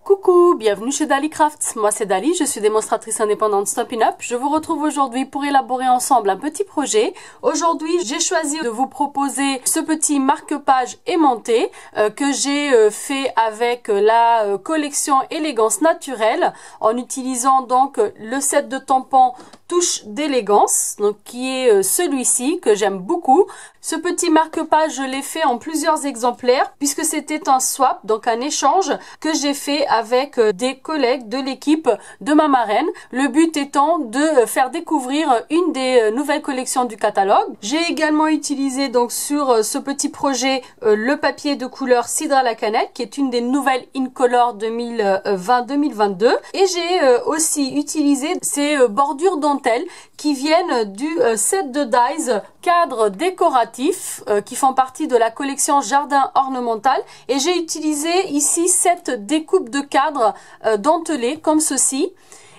Coucou, bienvenue chez Dali Crafts. Moi c'est Dali, je suis démonstratrice indépendante Stampin' Up. Je vous retrouve aujourd'hui pour élaborer ensemble un petit projet. Aujourd'hui, j'ai choisi de vous proposer ce petit marque-page aimanté que j'ai fait avec la collection Élégance Naturelle en utilisant donc le set de tampons Touche d'élégance, donc qui est celui-ci que j'aime beaucoup. Ce petit marque-page, je l'ai fait en plusieurs exemplaires puisque c'était un swap, donc un échange que j'ai fait avec des collègues de l'équipe de ma marraine. Le but étant de faire découvrir une des nouvelles collections du catalogue. J'ai également utilisé donc sur ce petit projet le papier de couleur cidre à la cannelle qui est une des nouvelles Incolor 2020-2022 et j'ai aussi utilisé ces bordures dentelles qui viennent du set de dies cadre décoratif qui font partie de la collection Jardin Ornemental et j'ai utilisé ici cette découpe de cadre dentelée comme ceci.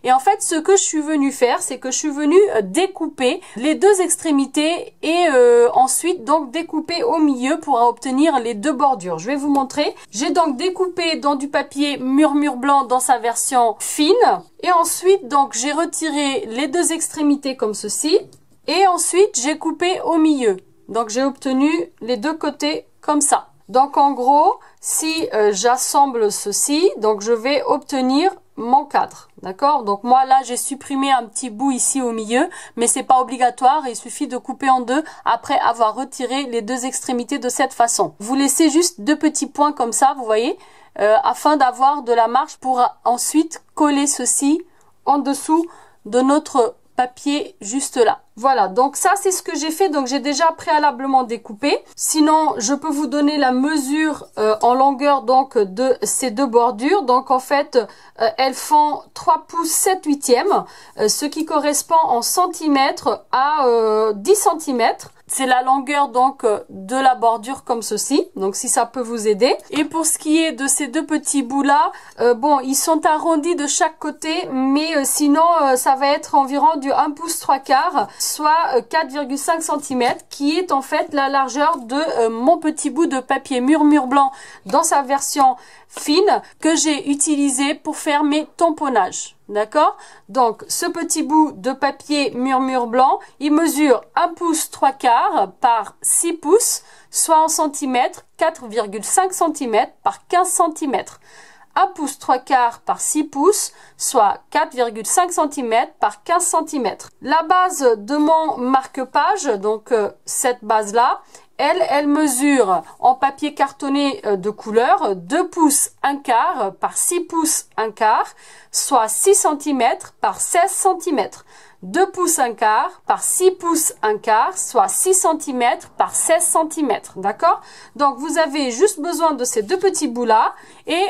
Et en fait, ce que je suis venue faire, c'est que je suis venue découper les deux extrémités et ensuite donc découper au milieu pour obtenir les deux bordures. Je vais vous montrer. J'ai donc découpé dans du papier murmure blanc dans sa version fine. Et ensuite, donc, j'ai retiré les deux extrémités comme ceci. Et ensuite, j'ai coupé au milieu. Donc, j'ai obtenu les deux côtés comme ça. Donc, en gros, si j'assemble ceci, donc je vais obtenir mon cadre, d'accord? Donc moi là j'ai supprimé un petit bout ici au milieu, mais c'est pas obligatoire, il suffit de couper en deux après avoir retiré les deux extrémités de cette façon. Vous laissez juste deux petits points comme ça, vous voyez, afin d'avoir de la marge pour ensuite coller ceci en dessous de notre papier juste là. Voilà, donc ça c'est ce que j'ai fait, donc j'ai déjà préalablement découpé. Sinon, je peux vous donner la mesure en longueur donc de ces deux bordures. Donc en fait, elles font 3 pouces 7/8, ce qui correspond en centimètres à 10 centimètres. C'est la longueur donc de la bordure comme ceci, donc si ça peut vous aider. Et pour ce qui est de ces deux petits bouts là, bon, ils sont arrondis de chaque côté, mais sinon ça va être environ du 1 pouce 3/4, soit 4,5 cm, qui est en fait la largeur de mon petit bout de papier murmure blanc dans sa version fine que j'ai utilisé pour faire mes tamponnages. D'accord? Donc, ce petit bout de papier murmure blanc, il mesure 1 pouce 3/4 par 6 pouces, soit en centimètres, 4,5 cm par 15 cm. 1 pouce 3/4 par 6 pouces, soit 4,5 cm par 15 cm. La base de mon marque-page, donc cette base-là, elle mesure en papier cartonné de couleur 2 pouces 1/4 par 6 pouces 1/4, soit 6 cm par 16 cm. 2 pouces 1/4 par 6 pouces 1/4, soit 6 cm par 16 cm. D'accord? Donc, vous avez juste besoin de ces deux petits bouts-là et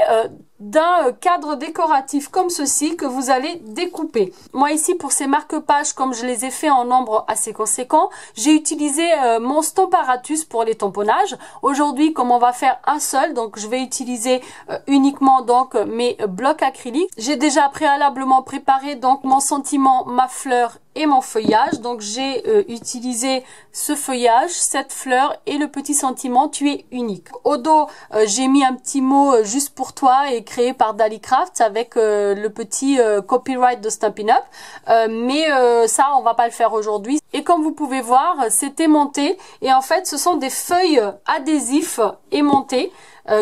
d'un cadre décoratif comme ceci que vous allez découper. Moi ici pour ces marque-pages, comme je les ai fait en nombre assez conséquent, j'ai utilisé mon Stamparatus pour les tamponnages. Aujourd'hui, comme on va faire un seul, donc je vais utiliser uniquement donc mes blocs acryliques. J'ai déjà préalablement préparé donc mon sentiment, ma fleur et mon feuillage. Donc j'ai utilisé ce feuillage, cette fleur et le petit sentiment tu es unique. Au dos, j'ai mis un petit mot juste pour toi et créé par Dali Crafts avec le petit copyright de Stampin' Up. Mais ça, on va pas le faire aujourd'hui. Et comme vous pouvez voir, c'est aimanté. Et en fait, ce sont des feuilles adhésifs aimantées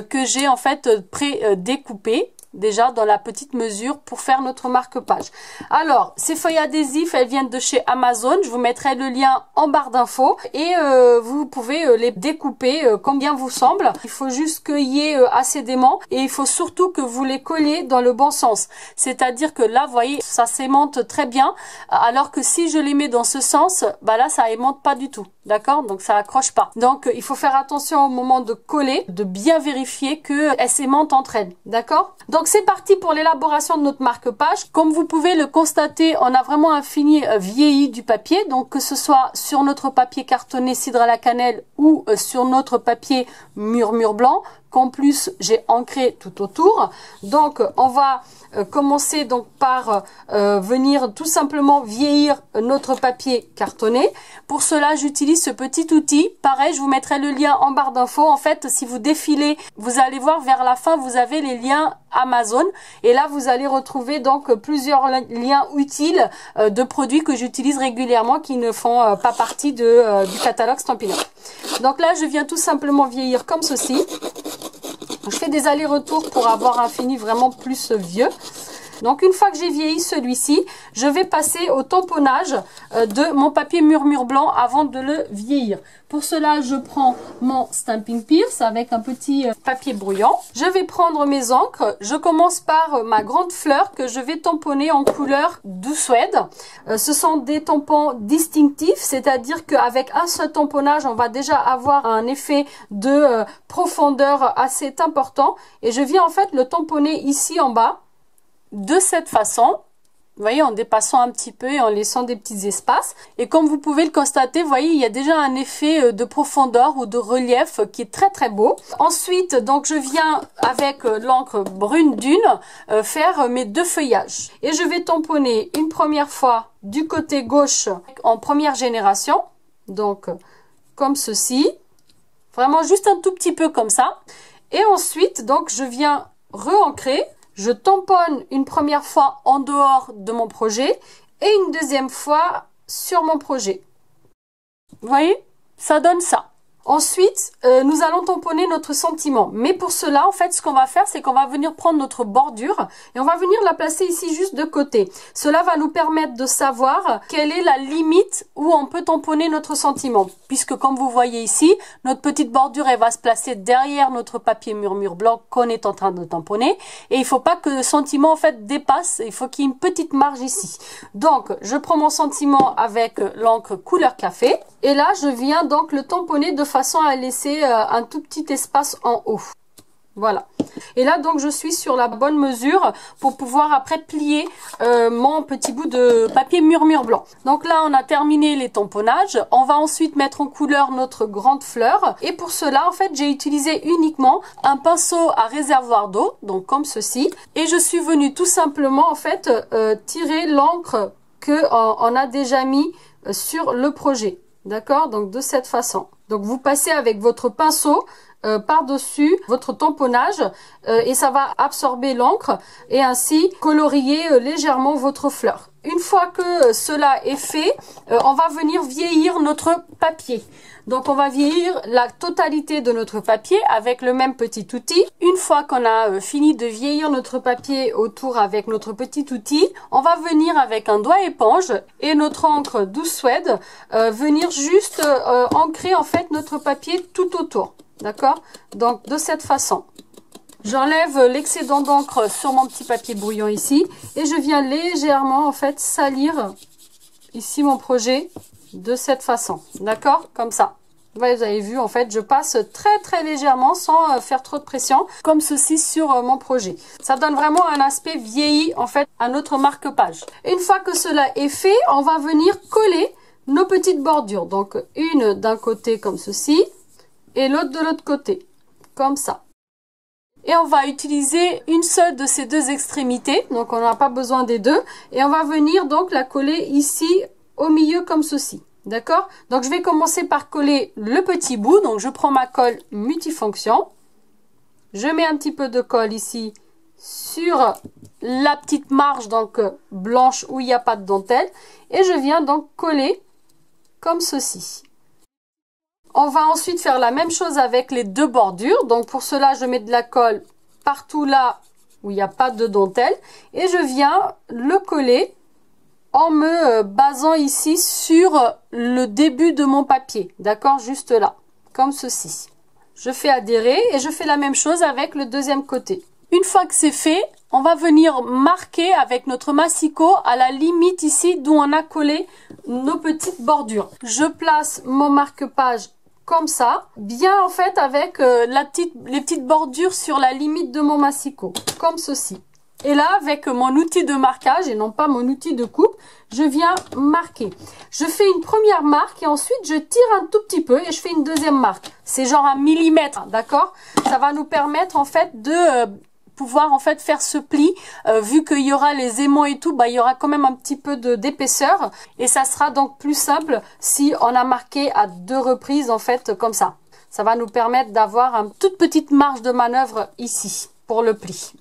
que j'ai en fait pré-découpées déjà dans la petite mesure pour faire notre marque-page. Alors, ces feuilles adhésives, elles viennent de chez Amazon. Je vous mettrai le lien en barre d'infos et vous pouvez les découper comme bien vous semble. Il faut juste qu'il y ait assez d'aimant et il faut surtout que vous les colliez dans le bon sens. C'est-à-dire que là, vous voyez, ça s'aimante très bien, alors que si je les mets dans ce sens, bah là, ça aimante pas du tout. D'accord? Donc, ça accroche pas. Donc, il faut faire attention au moment de coller, de bien vérifier qu'elles s'aimantent entre elles. D'accord? Donc, c'est parti pour l'élaboration de notre marque-page. Comme vous pouvez le constater, on a vraiment un fini vieilli du papier. Donc, que ce soit sur notre papier cartonné cidre à la cannelle ou sur notre papier murmure blanc, qu'en plus j'ai ancré tout autour. Donc on va commencer donc par venir tout simplement vieillir notre papier cartonné. Pour cela, j'utilise ce petit outil. Pareil, je vous mettrai le lien en barre d'infos. En fait, si vous défilez, vous allez voir vers la fin, vous avez les liens Amazon. Et là, vous allez retrouver donc plusieurs liens utiles de produits que j'utilise régulièrement qui ne font pas partie du catalogue Stampin' Up. Donc là, je viens tout simplement vieillir comme ceci. Je fais des allers-retours pour avoir un fini vraiment plus vieux. Donc une fois que j'ai vieilli celui-ci, je vais passer au tamponnage de mon papier murmure blanc avant de le vieillir. Pour cela, je prends mon Stampin' Pierce avec un petit papier brouillant. Je vais prendre mes encres. Je commence par ma grande fleur que je vais tamponner en couleur Doux Suède. Ce sont des tampons distinctifs, c'est-à-dire qu'avec un seul tamponnage, on va déjà avoir un effet de profondeur assez important. Et je viens en fait le tamponner ici en bas. De cette façon, vous voyez, en dépassant un petit peu et en laissant des petits espaces. Et comme vous pouvez le constater, vous voyez, il y a déjà un effet de profondeur ou de relief qui est très très beau. Ensuite, donc je viens avec l'encre brune dune faire mes deux feuillages. Et je vais tamponner une première fois du côté gauche en première génération. Donc, comme ceci. Vraiment juste un tout petit peu comme ça. Et ensuite, donc je viens re-ancrer. Je tamponne une première fois en dehors de mon projet et une deuxième fois sur mon projet. Vous voyez, ça donne ça. Ensuite, nous allons tamponner notre sentiment. Mais pour cela, en fait, ce qu'on va faire, c'est qu'on va venir prendre notre bordure et on va venir la placer ici juste de côté. Cela va nous permettre de savoir quelle est la limite où on peut tamponner notre sentiment. Puisque comme vous voyez ici, notre petite bordure, elle va se placer derrière notre papier murmure blanc qu'on est en train de tamponner. Et il ne faut pas que le sentiment, en fait, dépasse. Il faut qu'il y ait une petite marge ici. Donc, je prends mon sentiment avec l'encre couleur café. Et là, je viens donc le tamponner de façon à laisser un tout petit espace en haut. Voilà. Et là, donc, je suis sur la bonne mesure pour pouvoir après plier mon petit bout de papier murmure blanc. Donc là, on a terminé les tamponnages. On va ensuite mettre en couleur notre grande fleur. Et pour cela, en fait, j'ai utilisé uniquement un pinceau à réservoir d'eau, donc comme ceci. Et je suis venue tout simplement, en fait, tirer l'encre qu'on a déjà mis sur le projet. D'accord? Donc de cette façon. Donc vous passez avec votre pinceau par-dessus votre tamponnage et ça va absorber l'encre et ainsi colorier légèrement votre fleur. Une fois que cela est fait, on va venir vieillir notre papier. Donc on va vieillir la totalité de notre papier avec le même petit outil. Une fois qu'on a fini de vieillir notre papier autour avec notre petit outil, on va venir avec un doigt éponge et notre encre Doux Suède venir juste ancrer en fait notre papier tout autour. D'accord? Donc de cette façon. J'enlève l'excédent d'encre sur mon petit papier brouillant ici et je viens légèrement en fait salir ici mon projet de cette façon. D'accord? Comme ça. Vous avez vu, en fait, je passe très légèrement sans faire trop de pression, comme ceci sur mon projet. Ça donne vraiment un aspect vieilli, en fait, à notre marque-page. Une fois que cela est fait, on va venir coller nos petites bordures. Donc, une d'un côté comme ceci, et l'autre de l'autre côté, comme ça. Et on va utiliser une seule de ces deux extrémités, donc on n'a pas besoin des deux. Et on va venir donc la coller ici, au milieu, comme ceci. D'accord? Donc, je vais commencer par coller le petit bout. Donc, je prends ma colle multifonction. Je mets un petit peu de colle ici sur la petite marge donc blanche où il n'y a pas de dentelle. Et je viens donc coller comme ceci. On va ensuite faire la même chose avec les deux bordures. Donc, pour cela, je mets de la colle partout là où il n'y a pas de dentelle. Et je viens le coller en me basant ici sur le début de mon papier, d'accord, juste là, comme ceci. Je fais adhérer et je fais la même chose avec le deuxième côté. Une fois que c'est fait, on va venir marquer avec notre massicot à la limite ici d'où on a collé nos petites bordures. Je place mon marque-page comme ça, bien en fait avec les petites bordures sur la limite de mon massicot, comme ceci. Et là, avec mon outil de marquage et non pas mon outil de coupe, je viens marquer. Je fais une première marque et ensuite je tire un tout petit peu et je fais une deuxième marque. C'est genre un millimètre, d'accord? Ça va nous permettre en fait de pouvoir en fait faire ce pli, vu qu'il y aura les aimants et tout, bah il y aura quand même un petit peu d'épaisseur et ça sera donc plus simple si on a marqué à 2 reprises en fait comme ça. Ça va nous permettre d'avoir une toute petite marge de manœuvre ici pour le pli.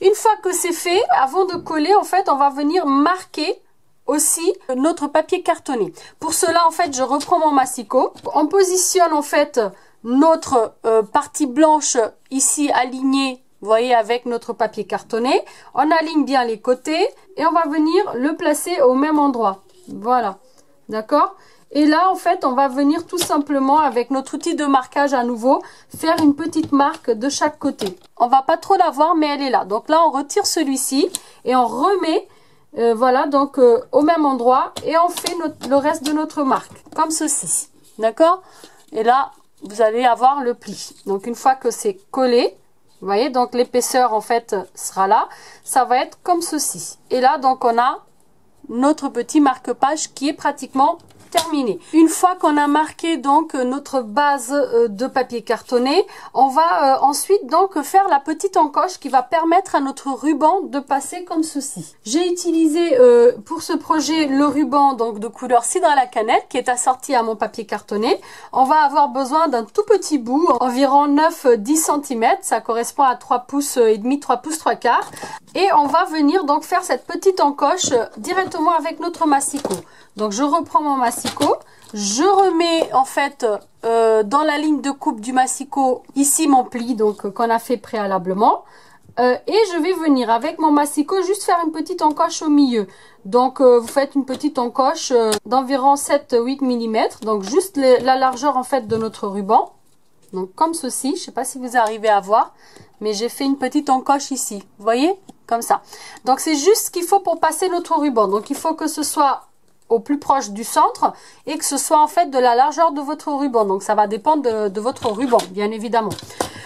Une fois que c'est fait, avant de coller en fait on va venir marquer aussi notre papier cartonné. Pour cela en fait je reprends mon massicot, on positionne en fait notre partie blanche ici alignée. Vous voyez, avec notre papier cartonné, on aligne bien les côtés et on va venir le placer au même endroit. Voilà, d'accord? Et là, en fait, on va venir tout simplement, avec notre outil de marquage à nouveau, faire une petite marque de chaque côté. On va pas trop la voir, mais elle est là. Donc là, on retire celui-ci et on remet, voilà, donc au même endroit et on fait le reste de notre marque, comme ceci. D'accord? Et là, vous allez avoir le pli. Donc, une fois que c'est collé, vous voyez, donc l'épaisseur en fait sera là. Ça va être comme ceci. Et là, donc on a notre petit marque-page qui est pratiquement terminé. Une fois qu'on a marqué donc notre base de papier cartonné, on va ensuite donc faire la petite encoche qui va permettre à notre ruban de passer comme ceci. J'ai utilisé pour ce projet le ruban donc de couleur cidre à la cannelle qui est assorti à mon papier cartonné. On va avoir besoin d'un tout petit bout, environ 9-10 cm, ça correspond à 3 pouces et demi, 3 pouces 3 quarts. Et on va venir donc faire cette petite encoche directement avec notre massicot. Donc je reprends mon massicot, je remets en fait dans la ligne de coupe du massicot ici mon pli donc qu'on a fait préalablement et je vais venir avec mon massicot juste faire une petite encoche au milieu. Donc vous faites une petite encoche d'environ 7-8 mm, donc juste la largeur en fait de notre ruban. Donc comme ceci, je ne sais pas si vous arrivez à voir, mais j'ai fait une petite encoche ici, vous voyez, comme ça. Donc c'est juste ce qu'il faut pour passer notre ruban. Donc il faut que ce soit au plus proche du centre et que ce soit en fait de la largeur de votre ruban. Donc ça va dépendre de votre ruban, bien évidemment.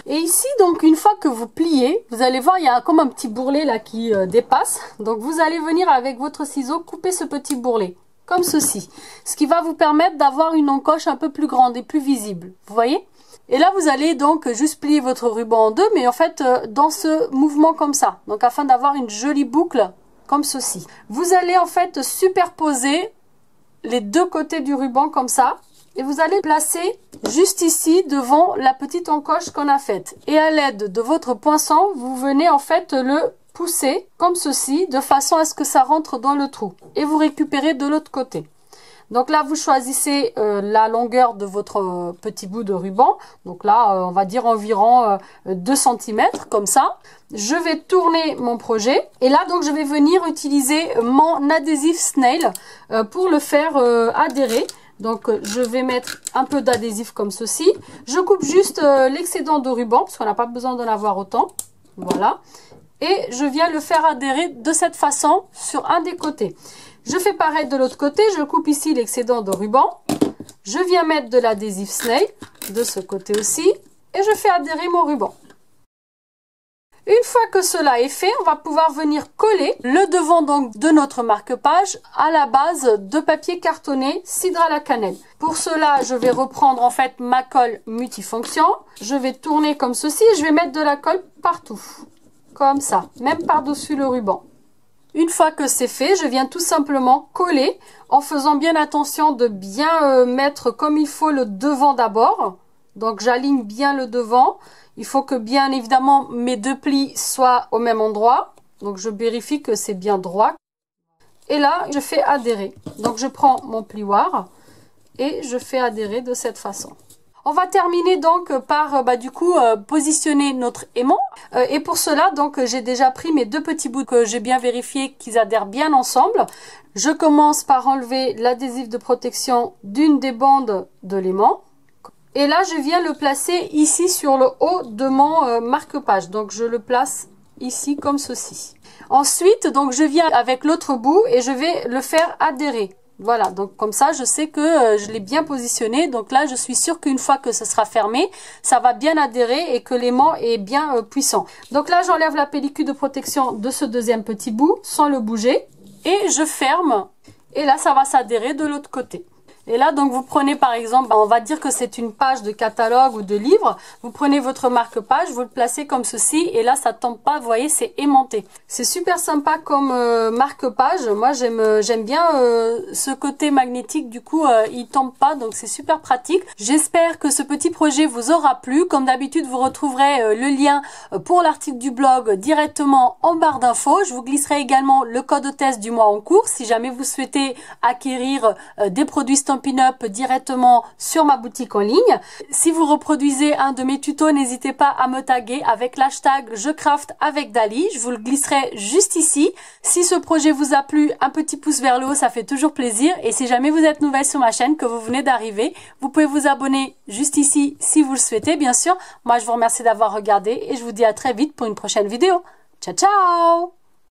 Et ici, donc une fois que vous pliez, vous allez voir, il y a comme un petit bourrelet là qui dépasse. Donc vous allez venir avec votre ciseau couper ce petit bourrelet, comme ceci. Ce qui va vous permettre d'avoir une encoche un peu plus grande et plus visible, vous voyez? Et là, vous allez donc juste plier votre ruban en deux, mais en fait dans ce mouvement comme ça. Donc afin d'avoir une jolie boucle comme ceci. Vous allez en fait superposer les deux côtés du ruban comme ça. Et vous allez placer juste ici devant la petite encoche qu'on a faite. Et à l'aide de votre poinçon, vous venez en fait le pousser comme ceci, de façon à ce que ça rentre dans le trou. Et vous récupérez de l'autre côté. Donc là, vous choisissez la longueur de votre petit bout de ruban. Donc là, on va dire environ 2 cm, comme ça. Je vais tourner mon projet. Et là, donc, je vais venir utiliser mon adhésif Snail pour le faire adhérer. Donc, je vais mettre un peu d'adhésif comme ceci. Je coupe juste l'excédent de ruban, parce qu'on n'a pas besoin d'en avoir autant. Voilà. Et je viens le faire adhérer de cette façon sur un des côtés. Je fais pareil de l'autre côté, je coupe ici l'excédent de ruban. Je viens mettre de l'adhésif Snail de ce côté aussi et je fais adhérer mon ruban. Une fois que cela est fait, on va pouvoir venir coller le devant donc de notre marque-page à la base de papier cartonné cidre à la cannelle. Pour cela, je vais reprendre en fait ma colle multifonction. Je vais tourner comme ceci et je vais mettre de la colle partout. Comme ça, même par-dessus le ruban. Une fois que c'est fait, je viens tout simplement coller en faisant bien attention de bien mettre comme il faut le devant d'abord. Donc j'aligne bien le devant. Il faut que bien évidemment mes deux plis soient au même endroit. Donc je vérifie que c'est bien droit. Et là, je fais adhérer. Donc je prends mon plioir et je fais adhérer de cette façon. On va terminer donc par positionner notre aimant. Et pour cela, donc j'ai déjà pris mes deux petits bouts que j'ai bien vérifié qu'ils adhèrent bien ensemble. Je commence par enlever l'adhésif de protection d'une des bandes de l'aimant. Et là, je viens le placer ici sur le haut de mon marque-page. Donc je le place ici comme ceci. Ensuite, donc je viens avec l'autre bout et je vais le faire adhérer. Voilà, donc comme ça, je sais que je l'ai bien positionné. Donc là, je suis sûre qu'une fois que ce sera fermé, ça va bien adhérer et que l'aimant est bien puissant. Donc là, j'enlève la pellicule de protection de ce deuxième petit bout sans le bouger. Et je ferme. Et là, ça va s'adhérer de l'autre côté. Et là, donc, vous prenez par exemple, on va dire que c'est une page de catalogue ou de livre. Vous prenez votre marque-page, vous le placez comme ceci et là, ça tombe pas, vous voyez, c'est aimanté. C'est super sympa comme marque-page. Moi, j'aime bien ce côté magnétique. Du coup, il tombe pas, donc c'est super pratique. J'espère que ce petit projet vous aura plu. Comme d'habitude, vous retrouverez le lien pour l'article du blog directement en barre d'infos. Je vous glisserai également le code hôtesse du mois en cours si jamais vous souhaitez acquérir des produits Stampin' Up directement sur ma boutique en ligne. Si vous reproduisez un de mes tutos, n'hésitez pas à me taguer avec l'hashtag je craft avec Dali. Je vous le glisserai juste ici. Si ce projet vous a plu, un petit pouce vers le haut, ça fait toujours plaisir. Et si jamais vous êtes nouvelle sur ma chaîne, que vous venez d'arriver, vous pouvez vous abonner juste ici si vous le souhaitez, bien sûr. Moi, je vous remercie d'avoir regardé et je vous dis à très vite pour une prochaine vidéo. Ciao, ciao!